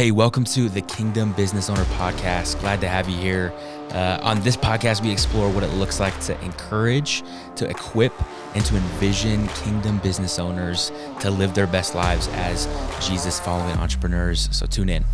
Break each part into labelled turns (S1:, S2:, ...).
S1: hey, welcome to the Kingdom Business Owner Podcast. Glad to have you here. On this podcast, we explore what it looks like to encourage, to equip, and to envision kingdom business owners to live their best lives as Jesus-following entrepreneurs. So tune in.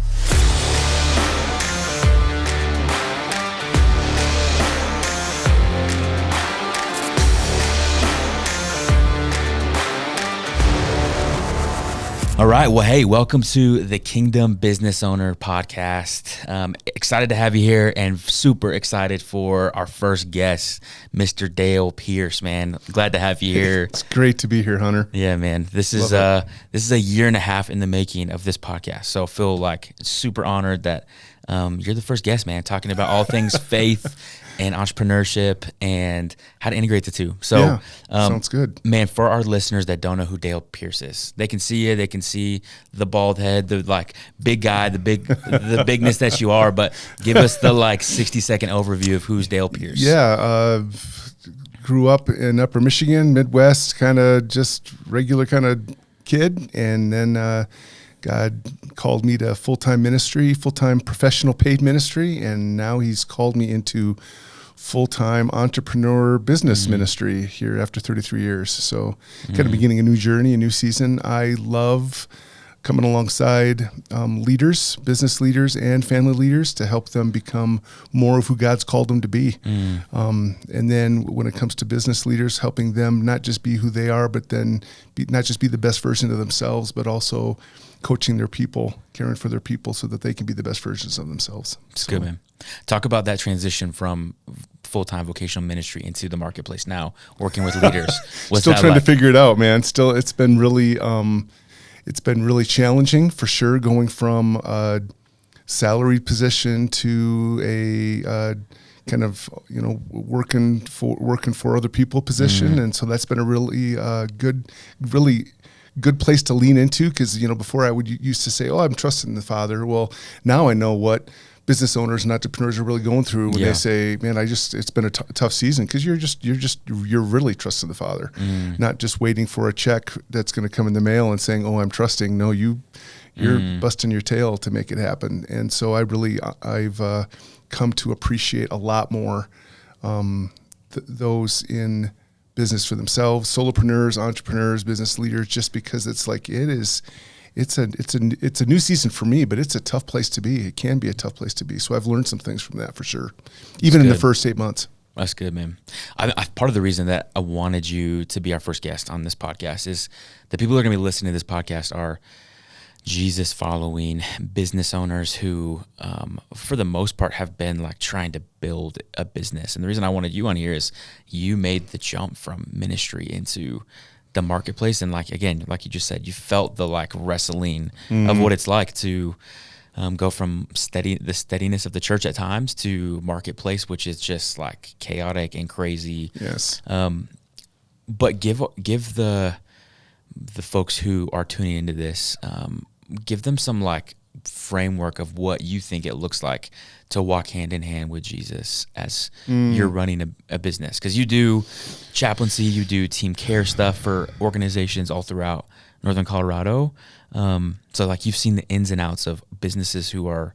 S1: All right. Well, hey, welcome to the Kingdom Business Owner Podcast. Excited to have you here and super excited for our first guest, Mr. Dale Pierce, man. Glad to have you here.
S2: It's great to be here, Hunter.
S1: Yeah, man. This is a year and a half in the making of this podcast. So I feel like super honored that you're the first guest, man, talking about all things faith and entrepreneurship and how to integrate the two. So,
S2: yeah, sounds good.
S1: Man, for our listeners that don't know who Dale Pierce is, they can see you, they can see the bald head, the like big guy, the bigness that you are, but give us the 60-second overview of who's Dale Pierce.
S2: Yeah, grew up in Upper Michigan, Midwest, kind of just regular kind of kid, and then God called me to full-time ministry, full-time professional paid ministry, and now he's called me into full-time entrepreneur business ministry here after 33 years. So kind of beginning a new journey, a new season. I love coming alongside leaders, business leaders and family leaders to help them become more of who God's called them to be. And then when it comes to business leaders, helping them not just be who they are, but then not just be the best version of themselves, but also coaching their people, caring for their people so that they can be the best versions of themselves.
S1: It's good, man. Talk about that transition from full-time vocational ministry into the marketplace now, working with leaders.
S2: Still trying to figure it out, man. Still, it's been really challenging for sure, going from a salaried position to a kind of working for other people position, and so that's been a really good place to lean into, because before I would used to say, "Oh, I'm trusting the Father." Well, now I know what business owners and entrepreneurs are really going through when they say, "Man, it's been a tough season," because you're really trusting the Father, not just waiting for a check that's going to come in the mail and saying, "Oh, I'm trusting." No, you're busting your tail to make it happen. And so I've come to appreciate a lot more those in business for themselves, solopreneurs, entrepreneurs, business leaders, just because it's a new season for me, but it's a tough place to be. It can be a tough place to be. So I've learned some things from that for sure, even in the first 8 months.
S1: That's good, man. Part of the reason that I wanted you to be our first guest on this podcast is the people who are going to be listening to this podcast are Jesus following business owners who, for the most part, have been trying to build a business. And the reason I wanted you on here is you made the jump from ministry into the marketplace. And again, like you just said, you felt the wrestling of what it's like to go from the steadiness of the church at times to marketplace, which is just chaotic and crazy.
S2: Yes.
S1: But give the folks who are tuning into this, give them some framework of what you think it looks like to walk hand in hand with Jesus as you're running a business. Because you do chaplaincy, you do team care stuff for organizations all throughout Northern Colorado. So you've seen the ins and outs of businesses who are,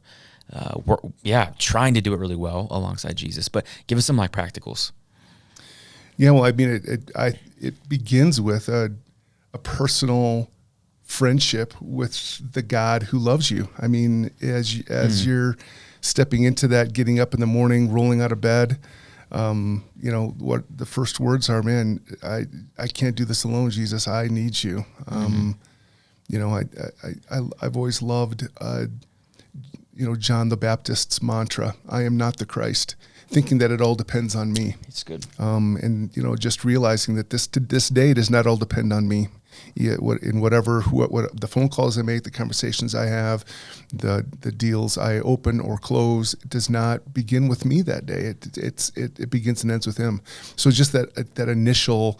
S1: trying to do it really well alongside Jesus. But give us some practicals.
S2: Yeah, well, I mean, it begins with a personal friendship with the God who loves you. I mean, as you're stepping into that, getting up in the morning, rolling out of bed, what the first words are, "Man, I can't do this alone, Jesus. I need you." I've always loved, John the Baptist's mantra, "I am not the Christ," thinking that it all depends on me.
S1: It's good.
S2: And just realizing that this day does not all depend on me. What the phone calls I make, the conversations I have, the deals I open or close, it does not begin with me that day. It begins and ends with Him. So just that initial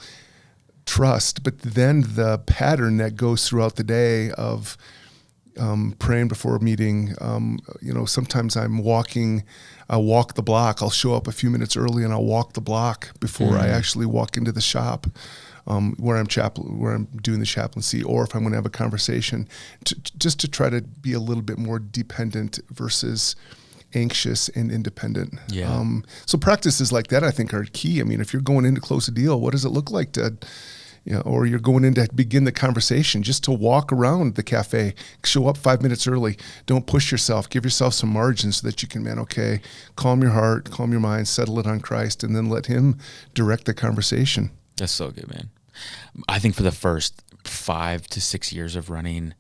S2: trust, but then the pattern that goes throughout the day of praying before a meeting. Sometimes I'll walk the block. I'll show up a few minutes early and I'll walk the block before I actually walk into the shop. where I'm doing the chaplaincy, or if I'm going to have a conversation, just to try to be a little bit more dependent versus anxious and independent.
S1: Yeah.
S2: So practices like that, I think, are key. I mean, if you're going in to close a deal, what does it look like to, or you're going in to begin the conversation, just to walk around the cafe, show up 5 minutes early. Don't push yourself. Give yourself some margin so that you can, calm your heart, calm your mind, settle it on Christ, and then let him direct the conversation.
S1: That's so good, man. I think for the first 5 to 6 years of running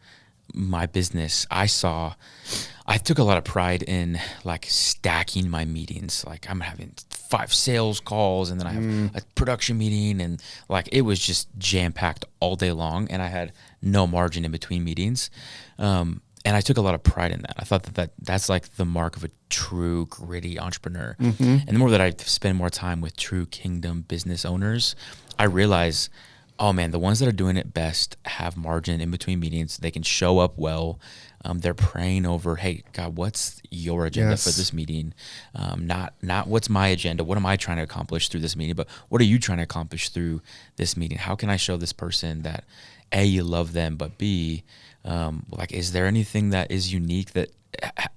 S1: my business, I took a lot of pride in like stacking my meetings. Like I'm having 5 sales calls, and then I have a production meeting, and like it was just jam packed all day long, and I had no margin in between meetings. And I took a lot of pride in that. I thought that's like the mark of a true gritty entrepreneur. And the more that I spend more time with true kingdom business owners, I realize, oh man, the ones that are doing it best have margin in between meetings. They can show up well. They're praying over, hey, God, what's your agenda for this meeting? Not what's my agenda? What am I trying to accomplish through this meeting? But what are you trying to accomplish through this meeting? How can I show this person that A, you love them, but B, like, is there anything that is unique that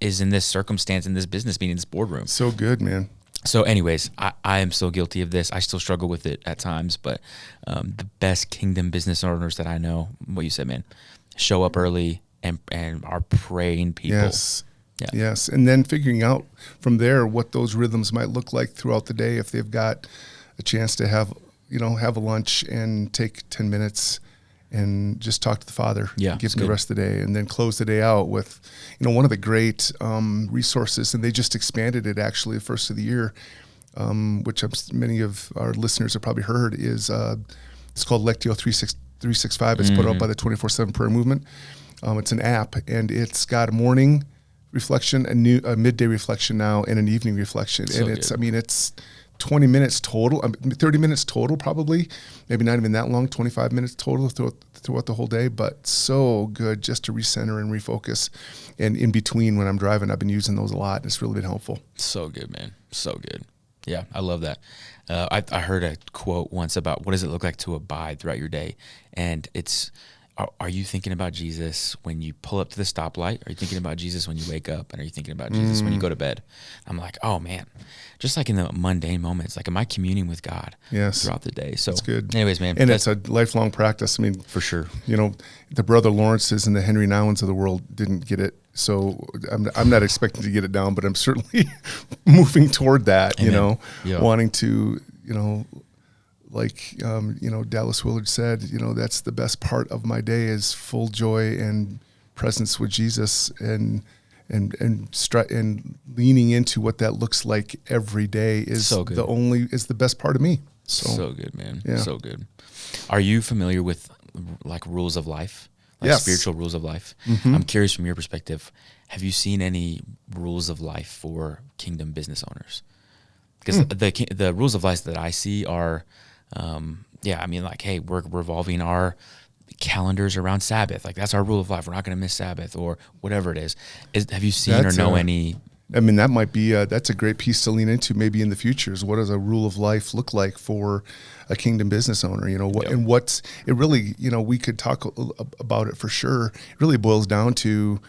S1: is in this circumstance, in this business meeting, this boardroom?
S2: So good, man.
S1: So anyways, I am so guilty of this. I still struggle with it at times, but the best kingdom business owners that I know, what you said, man, show up early and are praying people.
S2: Yes.
S1: Yeah.
S2: Yes. And then figuring out from there what those rhythms might look like throughout the day. If they've got a chance to have a lunch and take 10 minutes and just talk to the Father, give him the rest of the day, and then close the day out with, one of the great resources, and they just expanded it actually the first of the year, which many of our listeners have probably heard, is it's called Lectio 365. It's put out by the 24/7 Prayer Movement. It's an app, and it's got a morning reflection, a midday reflection now, and an evening reflection.
S1: So
S2: and it's,
S1: good.
S2: It's 20 minutes total, 30 minutes total probably, maybe not even that long, 25 minutes total throughout the whole day, but so good just to recenter and refocus. And in between when I'm driving, I've been using those a lot, and it's really been helpful.
S1: So good, man. So good. Yeah, I love that. I heard a quote once about what does it look like to abide throughout your day? And it's, are you thinking about Jesus when you pull up to the stoplight? Are you thinking about Jesus when you wake up? And are you thinking about Jesus when you go to bed? I'm like, oh man, just like in the mundane moments, like, am I communing with God throughout the day? So
S2: that's good.
S1: Anyways, man.
S2: And it's a lifelong practice. I mean,
S1: for sure.
S2: The Brother Lawrences and the Henry Nouwens of the world didn't get it. So I'm not expecting to get it down, but I'm certainly moving toward that, wanting to, like, Dallas Willard said, that's the best part of my day is full joy and presence with Jesus, and leaning into what that looks like every day is
S1: so good.
S2: is the best part of me.
S1: So good, man.
S2: Yeah.
S1: So good. Are you familiar with like rules of life? Like
S2: Yes.
S1: spiritual rules of life? I'm curious from your perspective, have you seen any rules of life for kingdom business owners? Because the rules of life that I see are, hey, we're revolving our calendars around Sabbath. Like, that's our rule of life. We're not going to miss Sabbath or whatever it is. Have you seen or know any?
S2: I mean, that might be that's a great piece to lean into maybe in the future, is what does a rule of life look like for a kingdom business owner? And what's it really, we could talk about it for sure. It really boils down to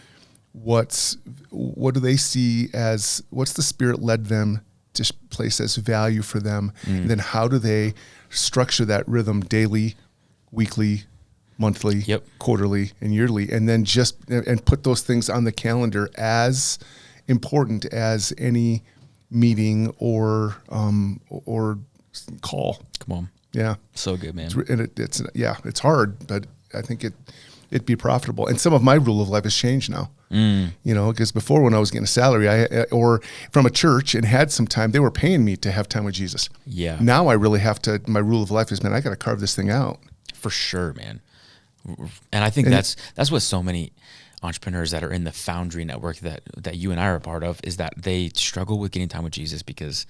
S2: what do they see as, what's the Spirit led them to place as value for them? And then how do they structure that rhythm daily, weekly, monthly, quarterly, and yearly, and then and put those things on the calendar as important as any meeting or call.
S1: Come on.
S2: Yeah.
S1: So good, man.
S2: It's hard, but I think it'd be profitable. And some of my rule of life has changed now. Because before, when I was getting a salary, or from a church and had some time, they were paying me to have time with Jesus.
S1: Yeah.
S2: Now I really have to. My rule of life is, man, I got to carve this thing out.
S1: For sure, man. And I think that's what so many entrepreneurs that are in the Foundry network that you and I are a part of, is that they struggle with getting time with Jesus, because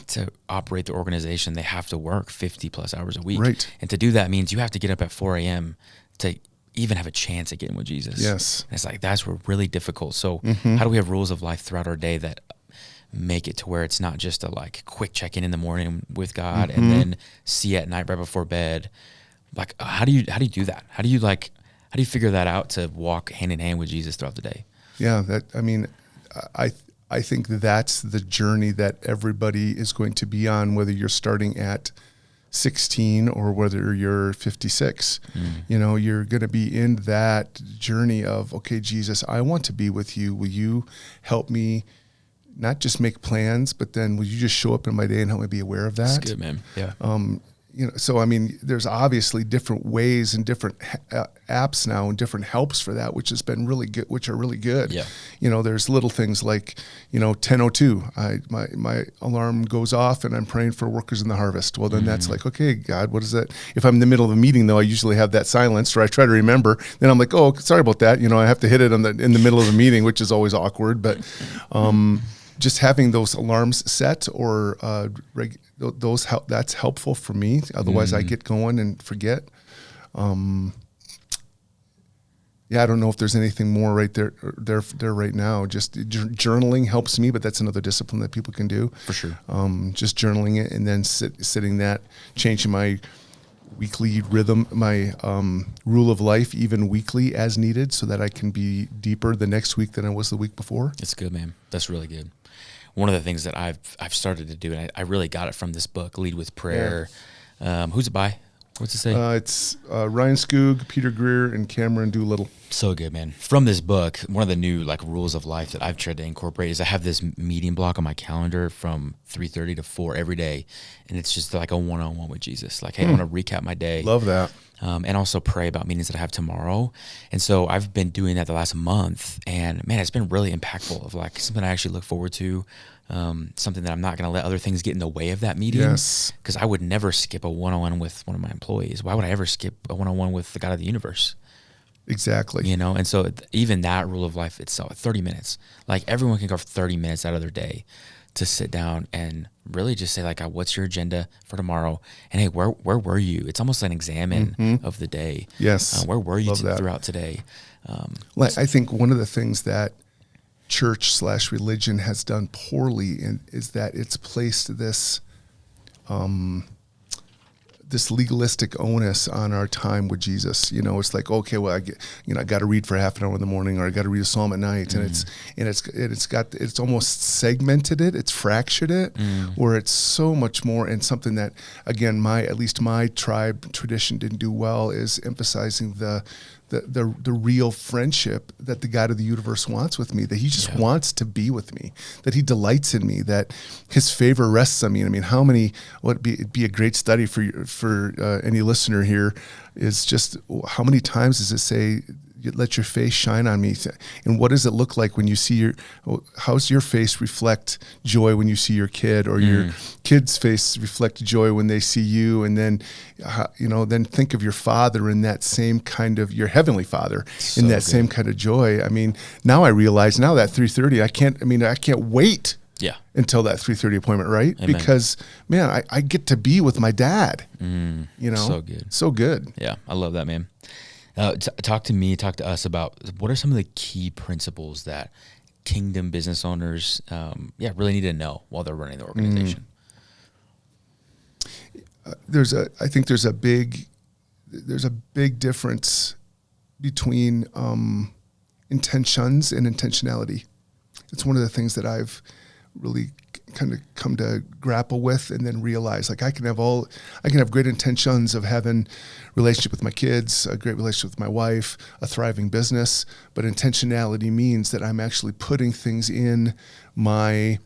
S1: to operate the organization, they have to work 50 plus hours a week.
S2: Right.
S1: And to do that means you have to get up at 4 a.m. to even have a chance at getting with Jesus.
S2: Yes.
S1: And it's like, that's really difficult. So how do we have rules of life throughout our day that make it to where it's not just a like quick check-in the morning with God and then see at night right before bed, Like, how do you do that? How do you figure that out to walk hand in hand with Jesus throughout the day?
S2: Yeah, I think that's the journey that everybody is going to be on, whether you're starting at 16 or whether you're 56. You know, you're going to be in that journey of, okay, Jesus, I want to be with you. Will you help me not just make plans, but then will you just show up in my day and help me be aware of that?
S1: That's good, man. Yeah.
S2: You know, so I mean, there's obviously different ways and different apps now and different helps for that, which has been really good, which are really good.
S1: Yeah.
S2: You know, there's little things like, you know, 10:02, my alarm goes off and I'm praying for workers in the harvest. Well, then that's like, okay, God, what is that? If I'm in the middle of a meeting, though, I usually have that silenced, or I try to remember. Then I'm like, oh, sorry about that. You know, I have to hit it in the middle of a meeting, which is always awkward. But just having those alarms set or those help, that's helpful for me. Otherwise, I get going and forget. Yeah, I don't know if there's anything more right there right now. Just journaling helps me, but that's another discipline that people can do.
S1: For sure.
S2: Just journaling it and then sitting that, changing my weekly rhythm, my rule of life, even weekly as needed, so that I can be deeper the next week than I was the week before.
S1: It's good, man. That's really good. One of the things that I've started to do, and I really got it from this book, Lead with Prayer. Yeah. Who's it by? What's it say?
S2: It's Ryan Skoog, Peter Greer, and Cameron Doolittle.
S1: So good, man. From this book, one of the new rules of life that I've tried to incorporate is I have this meeting block on my calendar from 3:30 to 4 every day, and it's just like a one-on-one with Jesus. Like, hey, I want to recap my day.
S2: Love that.
S1: And also pray about meetings that I have tomorrow. And so I've been doing that the last month, and man, it's been really impactful of something I actually look forward to, something that I'm not going to let other things get in the way of that meeting.
S2: Yes.
S1: Because I would never skip a one-on-one with one of my employees. Why would I ever skip a one-on-one with the God of the universe?
S2: Exactly.
S1: You know, and so even that rule of life itself, 30 minutes, like everyone can carve 30 minutes out of their day to sit down and really just say what's your agenda for tomorrow? And hey, where were you? It's almost an examine of the day.
S2: Yes.
S1: Where were you throughout today?
S2: I think one of the things that church/religion has done poorly is that it's placed this this legalistic onus on our time with Jesus. You know, it's like, okay, well, I got to read for half an hour in the morning, or I got to read a psalm at night, and it's almost segmented it, it's fractured it, where it's so much more. And something that, again, at least my tribe tradition didn't do well is emphasizing the real friendship that the God of the universe wants with me, that he just wants to be with me, that he delights in me, that his favor rests on me. I mean, it'd be a great study for any listener here, is just how many times does it say, let your face shine on me? And what does it look like when you see how's your face reflect joy when you see your kid, or your kid's face reflect joy when they see you? And then, then think of your father in that same kind of, your heavenly father in that same kind of joy. I mean, now I realize that 3:30, I can't wait until that 3:30 appointment, right?
S1: Amen.
S2: Because, man, I get to be with my dad,
S1: So good.
S2: So good.
S1: Yeah, I love that, man. Talk to us about what are some of the key principles that kingdom business owners really need to know while they're running the organization.
S2: I think there's a big difference between intentions and intentionality. It's one of the things that I've really kind of come to grapple with, and then realize I can have great intentions of having relationship with my kids, a great relationship with my wife, a thriving business, but intentionality means that I'm actually putting things in my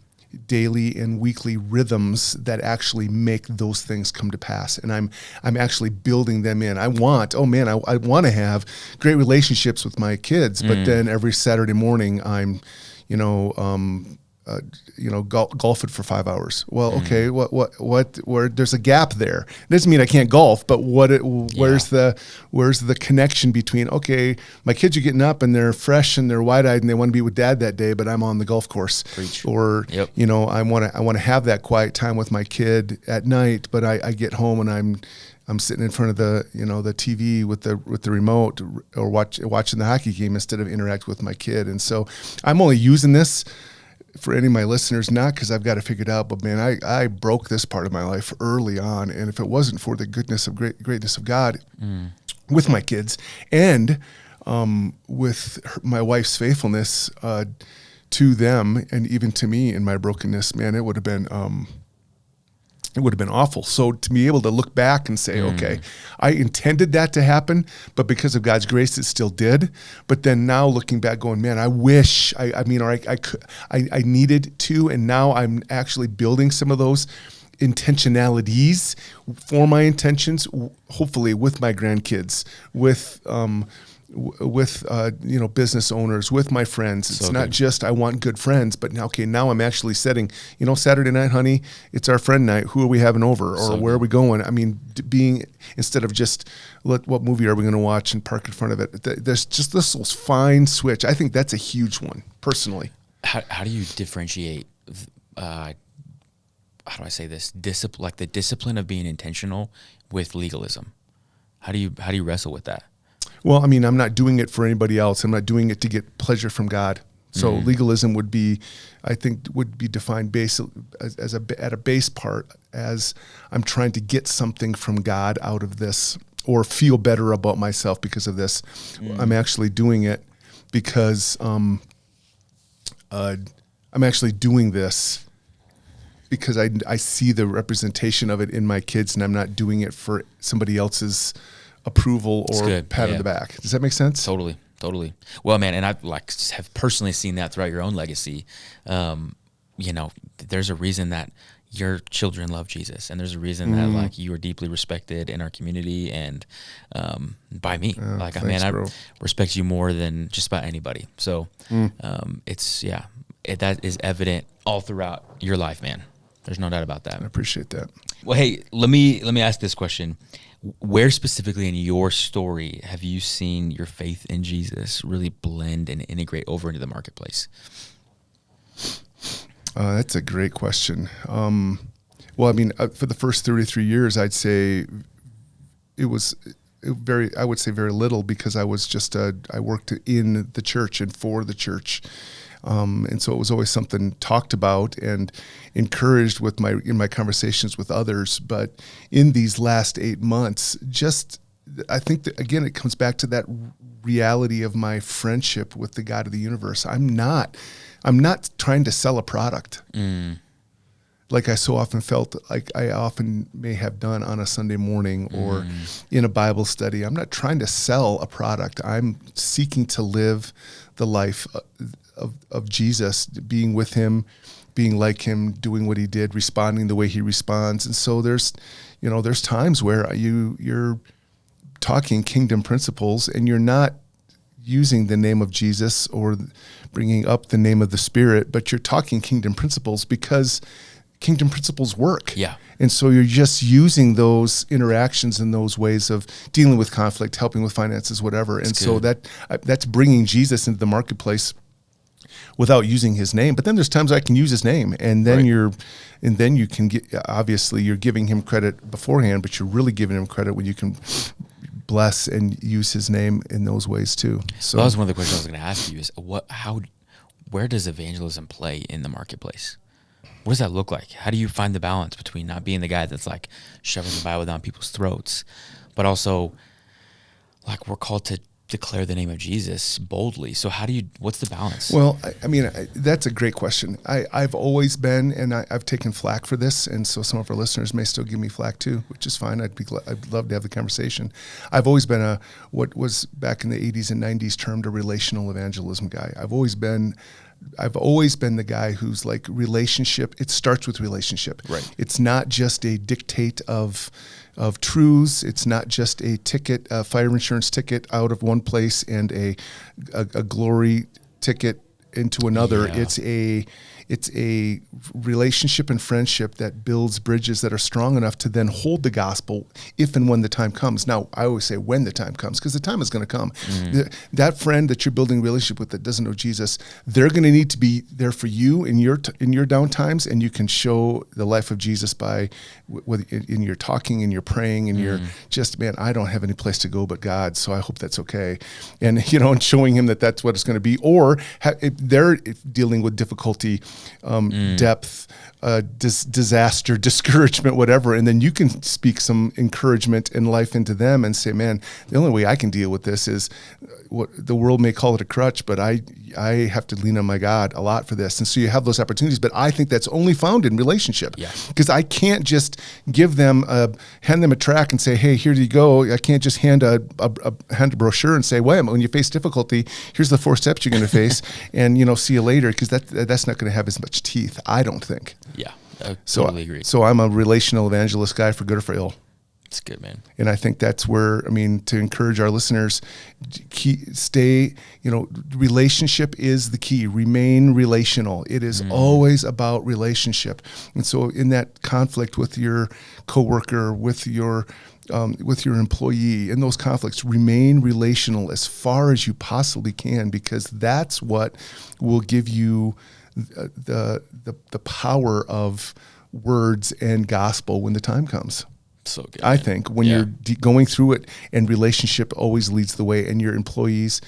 S2: daily and weekly rhythms that actually make those things come to pass, and I'm actually building them in. I want to have great relationships with my kids, but then every Saturday morning I'm golf it for 5 hours. Well, okay, where there's a gap there. It doesn't mean I can't golf, but where's the connection between, okay, my kids are getting up and they're fresh and they're wide-eyed and they want to be with dad that day, but I'm on the golf course.
S1: Preach.
S2: Or, I want to have that quiet time with my kid at night, but I get home and I'm sitting in front of the TV with the remote, or watching the hockey game instead of interact with my kid. And so I'm only using this for any of my listeners, not because I've got it figured out, but man, I broke this part of my life early on. And if it wasn't for the goodness of greatness of God with my kids and with my wife's faithfulness to them and even to me in my brokenness, man, it would have been awful. So to be able to look back and say, okay, I intended that to happen, but because of God's grace, it still did. But then now looking back going, man, I wish I needed to, and now I'm actually building some of those intentionalities for my intentions, hopefully with my grandkids, with business owners, with my friends. It's not just I want good friends, but now I'm actually setting, Saturday night, honey, it's our friend night. Who are we having over, or where are we going? I mean, being instead of just what movie are we going to watch and park in front of it. There's just this little fine switch. I think that's a huge one, personally.
S1: How do you differentiate? How do I say this? Like the discipline of being intentional with legalism. How do you wrestle with that?
S2: Well, I mean, I'm not doing it for anybody else. I'm not doing it to get pleasure from God. So legalism would be defined at a base part as I'm trying to get something from God out of this or feel better about myself because of this. I'm actually doing it because I'm actually doing this because I see the representation of it in my kids, and I'm not doing it for somebody else's approval or pat on the back. Does that make sense?
S1: Totally. Well, man, and I have personally seen that throughout your own legacy. There's a reason that your children love Jesus, and there's a reason that you are deeply respected in our community and by me. I respect you more than just about anybody. So that is evident all throughout your life, man. There's no doubt about that.
S2: I appreciate that.
S1: Well, hey, let me ask this question. Where specifically in your story have you seen your faith in Jesus really blend and integrate over into the marketplace?
S2: That's a great question. For the first 33 years, I'd say I would say very little, because I was just I worked in the church and for the church. And so it was always something talked about and encouraged in my conversations with others. But in these last 8 months, I think that, again, it comes back to that reality of my friendship with the God of the universe. I'm not trying to sell a product. Like I so often felt like I often may have done on a Sunday morning or in a Bible study. I'm not trying to sell a product. I'm seeking to live the life of Jesus, being with him, being like him, doing what he did, responding the way he responds. And so there's times where you're talking kingdom principles and you're not using the name of Jesus or bringing up the name of the Spirit, but you're talking kingdom principles because kingdom principles work.
S1: Yeah.
S2: And so you're just using those interactions and those ways of dealing with conflict, helping with finances, whatever. That's good. So that's bringing Jesus into the marketplace without using his name. But then there's times I can use his name, and then you can get, obviously you're giving him credit beforehand, but you're really giving him credit when you can bless and use his name in those ways too. So
S1: that was one of the questions I was going to ask you is where does evangelism play in the marketplace? What does that look like? How do you find the balance between not being the guy that's like shoving the Bible down people's throats, but also like we're called to declare the name of Jesus boldly. So what's the balance?
S2: Well, that's a great question. I've always been, and I've taken flack for this, and so some of our listeners may still give me flack too, which is fine. I'd love to have the conversation. I've always been what was back in the 80s and 90s termed a relational evangelism guy. I've always been the guy who's like relationship. It starts with relationship.
S1: Right.
S2: It's not just a dictate of truths. It's not just a ticket, a fire insurance ticket out of one place and a glory ticket into another. Yeah. It's a relationship and friendship that builds bridges that are strong enough to then hold the gospel if and when the time comes. Now, I always say when the time comes, because the time is going to come. That friend that you're building a relationship with that doesn't know Jesus, they're going to need to be there for you in your down times, and you can show the life of Jesus by in your talking and your praying and your just, man, I don't have any place to go but God, so I hope that's okay. And and showing him that that's what it's going to be. Or if they're dealing with difficulty, depth, disaster, discouragement, whatever. And then you can speak some encouragement and life into them and say, man, the only way I can deal with this is what the world may call it a crutch, but I have to lean on my God a lot for this. And so you have those opportunities, but I think that's only found in relationship, because I can't just hand them a track and say, hey, here you go. I can't just hand a brochure and say, well, when you face difficulty, here's the 4 steps you're going to face and, see you later. Because that's not going to have as much teeth, I don't think.
S1: Yeah, I totally agree.
S2: So I'm a relational evangelist guy, for good or for ill.
S1: It's good, man.
S2: And I think that's where, to encourage our listeners, relationship is the key. Remain relational. It is always about relationship. And so in that conflict with your coworker, with your employee, in those conflicts, remain relational as far as you possibly can, because that's what will give you the power of words and gospel when the time comes.
S1: So good.
S2: I think when you're going through it, and relationship always leads the way, and your employees,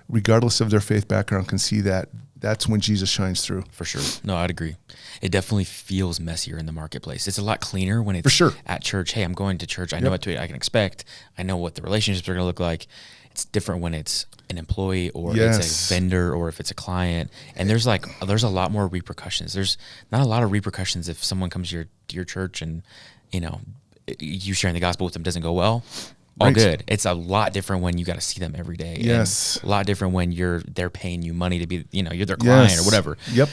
S2: regardless of their faith background, can see that. That's when Jesus shines through.
S1: For sure. No, I'd agree. It definitely feels messier in the marketplace. It's a lot cleaner when it's at church. Hey, I'm going to church. I know what I can expect. I know what the relationships are going to look like. It's different when it's an employee or it's a vendor or if it's a client. And there's a lot more repercussions. There's not a lot of repercussions if someone comes to your church and, you sharing the gospel with them doesn't go well. All good. It's a lot different when you got to see them every day.
S2: Yes.
S1: And a lot different when they're paying you money to be, you're their client or whatever.
S2: Yep.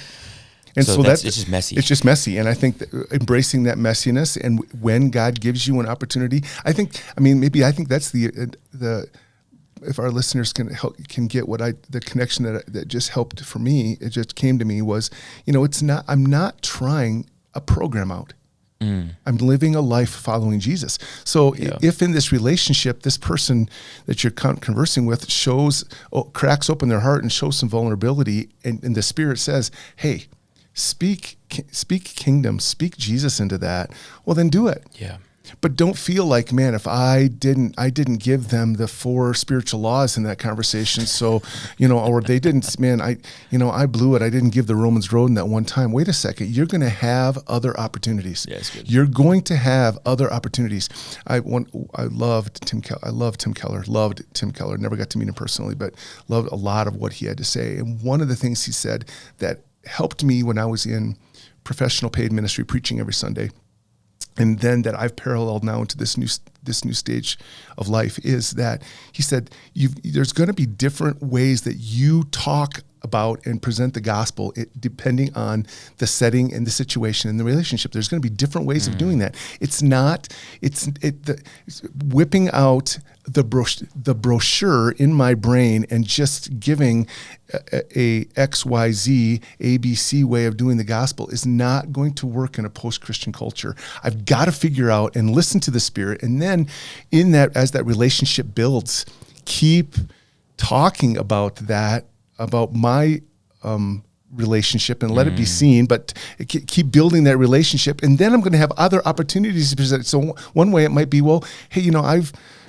S2: And so it's just messy. It's just messy. And I think that embracing that messiness, and when God gives you an opportunity, I think that's the if our listeners can get the connection that just helped for me, it just came to me was, I'm not trying a program out. I'm living a life following Jesus. So if in this relationship, this person that you're conversing with cracks open their heart and shows some vulnerability, and the Spirit says, hey, speak kingdom, speak Jesus into that, well, then do it.
S1: Yeah.
S2: But don't feel like, man, if I didn't give them the 4 spiritual laws in that conversation. So, or they didn't, man, I blew it. I didn't give the Romans road in that one time. Wait a second. You're going to have other opportunities.
S1: Yeah, it's good.
S2: You're going to have other opportunities. I loved Tim Keller. Loved Tim Keller. Never got to meet him personally, but loved a lot of what he had to say. And one of the things he said that helped me when I was in professional paid ministry, preaching every Sunday, and then that I've paralleled now into this new stage of life, is that he said, there's going to be different ways that you talk about and present the gospel, depending on the setting and the situation and the relationship. There's going to be different ways of doing that. It's whipping out the brochure in my brain and just giving a XYZ ABC way of doing the gospel is not going to work in a post-Christian culture. I've got to figure out and listen to the Spirit, and then in that, as that relationship builds, keep talking about my relationship and let it be seen, but keep building that relationship. And then I'm going to have other opportunities to present. So one way it might be, well, hey,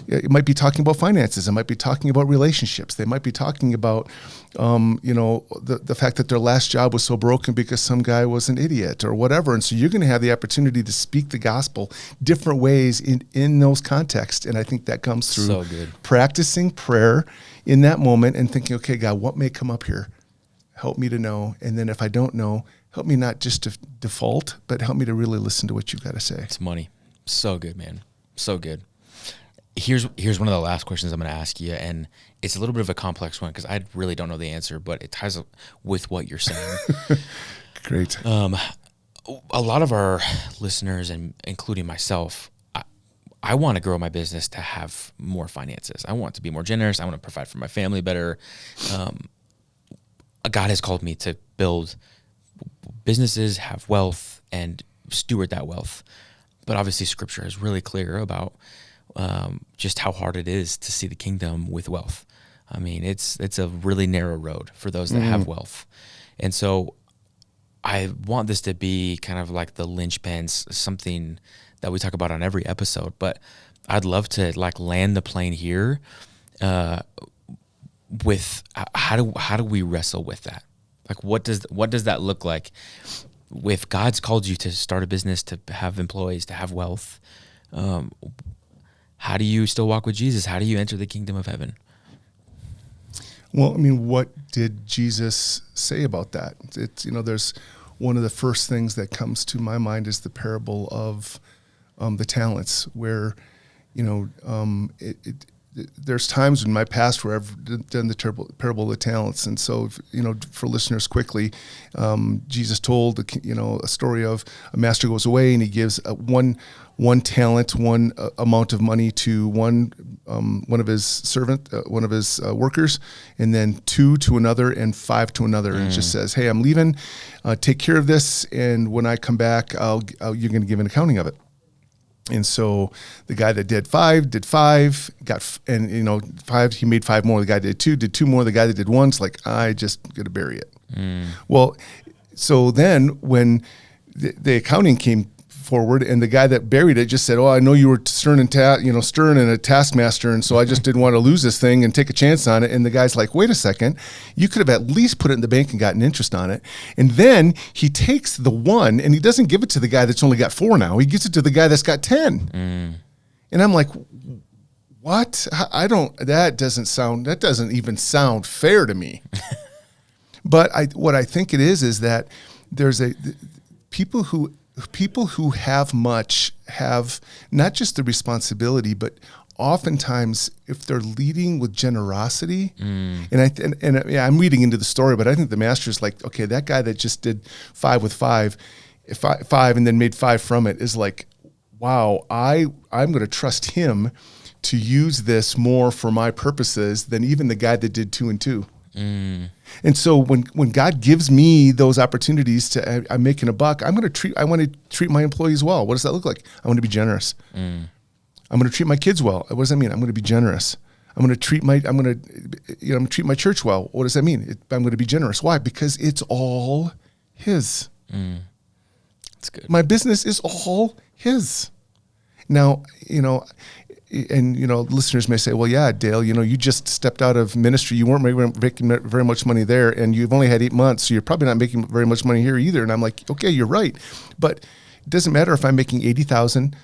S2: it might be talking about finances. It might be talking about relationships. They might be talking about, the fact that their last job was so broken because some guy was an idiot or whatever. And so you're going to have the opportunity to speak the gospel different ways in those contexts. And I think that comes through practicing prayer in that moment and thinking, okay, God, what may come up here? Help me to know. And then if I don't know, help me not just to default, but help me to really listen to what you've got to say.
S1: It's money. So good, man. So good. Here's one of the last questions I'm going to ask you, and it's a little bit of a complex one because I really don't know the answer, but it ties up with what you're saying.
S2: Great.
S1: A lot of our listeners, and including myself, I want to grow my business to have more finances. I want to be more generous. I want to provide for my family better. God has called me to build businesses, have wealth, and steward that wealth. But obviously Scripture is really clear about just how hard it is to see the kingdom with wealth. I mean, it's a really narrow road for those that have wealth. And so I want this to be kind of like the linchpins, something that we talk about on every episode, but I'd love to land the plane here with how do we wrestle with that? Like, what does that look like? If God's called you to start a business, to have employees, to have wealth, how do you still walk with Jesus? How do you enter the kingdom of heaven?
S2: Well, I mean, what did Jesus say about that? It's, there's one of the first things that comes to my mind is the parable of the talents, where, there's times in my past where I've done the parable of the talents. And so, for listeners quickly, Jesus told, a story of a master goes away and he gives one talent, one amount of money to one of his workers, and then 2 to another and 5 to another. And it just says, hey, I'm leaving, take care of this. And when I come back, you're going to give an accounting of it. And so the guy that did 5, and 5, he made 5 more. The guy did 2 more. The guy that did 1's like, I just going to bury it. Well, so then when the accounting came forward, and the guy that buried it just said, "Oh, I know you were stern and a taskmaster, and so I just didn't want to lose this thing and take a chance on it." And the guy's like, "Wait a second, you could have at least put it in the bank and gotten interest on it." And then he takes the 1 and he doesn't give it to the guy that's only got 4 now. He gives it to the guy that's got 10. And I'm like, what? That doesn't even sound fair to me. But what I think it is that there's people who have much have not just the responsibility, but oftentimes if they're leading with generosity, and I'm reading into the story, but I think the master's like, okay, that guy that just did 5 with 5 and then made 5 from it is like, wow, I'm going to trust him to use this more for my purposes than even the guy that did 2 and 2. And so when God gives me those opportunities to, I'm making a buck, I want to treat my employees well. What does that look like? I want to be generous. I'm going to treat my kids well. What does that mean? I'm going to be generous. I'm going to treat my church well. What does that mean? I'm going to be generous. Why? Because it's all his.
S1: That's good.
S2: My business is all his. Now, listeners may say, well, yeah, Dale, you just stepped out of ministry. You weren't making very much money there, and you've only had 8 months, so you're probably not making very much money here either. And I'm like, okay, you're right. But it doesn't matter if I'm making 80,000,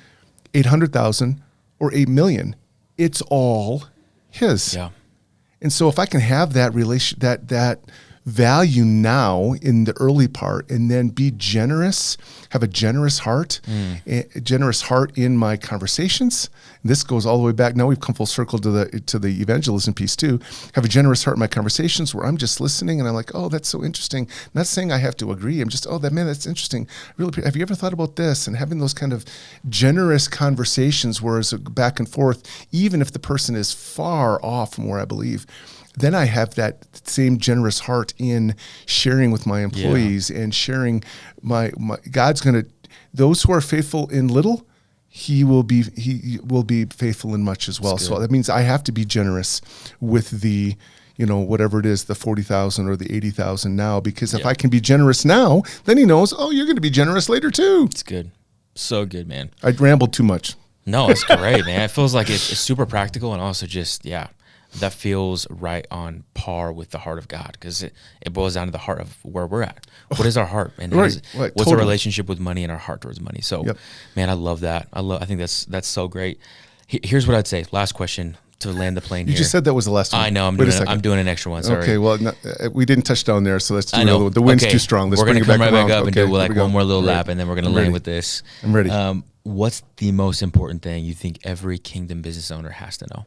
S2: 800,000, or 8 million. It's all his.
S1: Yeah.
S2: And so if I can have that that value now in the early part, and then be generous, have a generous heart, a generous heart in my conversations. And this goes all the way back. Now we've come full circle to the evangelism piece too. Have a generous heart in my conversations where I'm just listening and I'm like, oh, that's so interesting. Not saying I have to agree. I'm just, that's interesting. Really, have you ever thought about this? And having those kind of generous conversations where it's back and forth, even if the person is far off from where I believe. Then I have that same generous heart in sharing with my employees and sharing my God's going to, those who are faithful in little, he will be faithful in much as well. So that means I have to be generous with the, whatever it is, the 40,000 or the 80,000 now, because if I can be generous now, then he knows, oh, you're going to be generous later too.
S1: It's good. So good, man.
S2: I rambled too much.
S1: No, it's great, man. It feels like it's super practical, and also just, that feels right on par with the heart of God, because it boils down to the heart of where we're at. What is our heart? And what's our relationship with money and our heart towards money? So, man, I love that. I think that's so great. Here's what I'd say. Last question to land the plane here.
S2: You just said that was the last one.
S1: I know. I'm doing an extra one. Sorry.
S2: Okay, well, we didn't touch down there, so let's do another one. The wind's too strong. Let's bring it back
S1: right back up and do one more little lap, and then we're going to land with this.
S2: I'm ready.
S1: What's the most important thing you think every kingdom business owner has to know?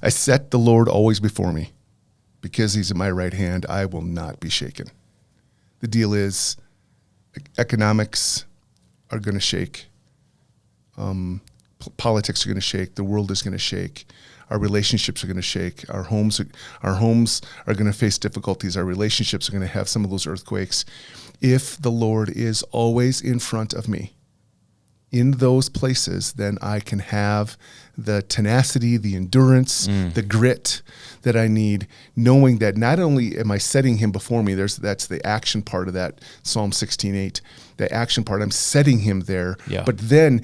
S2: I set the Lord always before me. Because he's at my right hand, I will not be shaken. The deal is, economics are going to shake. Politics are going to shake. The world is going to shake. Our relationships are going to shake. Our homes are going to face difficulties. Our relationships are going to have some of those earthquakes. If the Lord is always in front of me, in those places, then I can have the tenacity, the endurance, the grit that I need, knowing that not only am I setting him before me, that's the action part of that Psalm 16:8, the action part, I'm setting him there, but then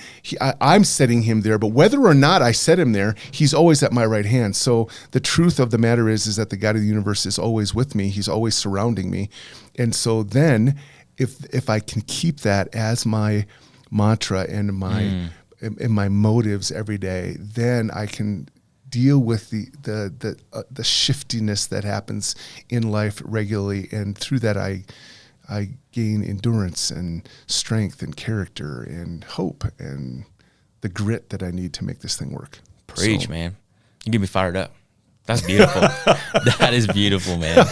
S2: I'm setting him there, but whether or not I set him there, he's always at my right hand. So the truth of the matter is that the God of the universe is always with me. He's always surrounding me. And so then if I can keep that as my mantra and my motives every day, then I can deal with the shiftiness that happens in life regularly, and through that I gain endurance and strength and character and hope and the grit that I need to make this thing work.
S1: Preach, man. You get me fired up. That's beautiful. That is beautiful, man.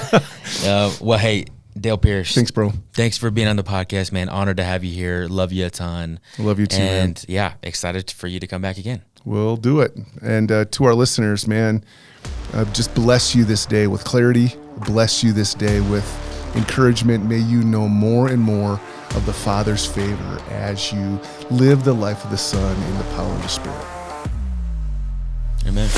S1: Well, hey, Dale Pierce.
S2: Thanks, bro.
S1: Thanks for being on the podcast, man. Honored to have you here. Love you a ton.
S2: Love you too,
S1: and
S2: man.
S1: yeah, excited for you to come back again.
S2: We'll do it. And to our listeners, man, just bless you this day with clarity. Bless you this day with encouragement. May you know more and more of the Father's favor as you live the life of the Son in the power of the Spirit.
S1: Amen.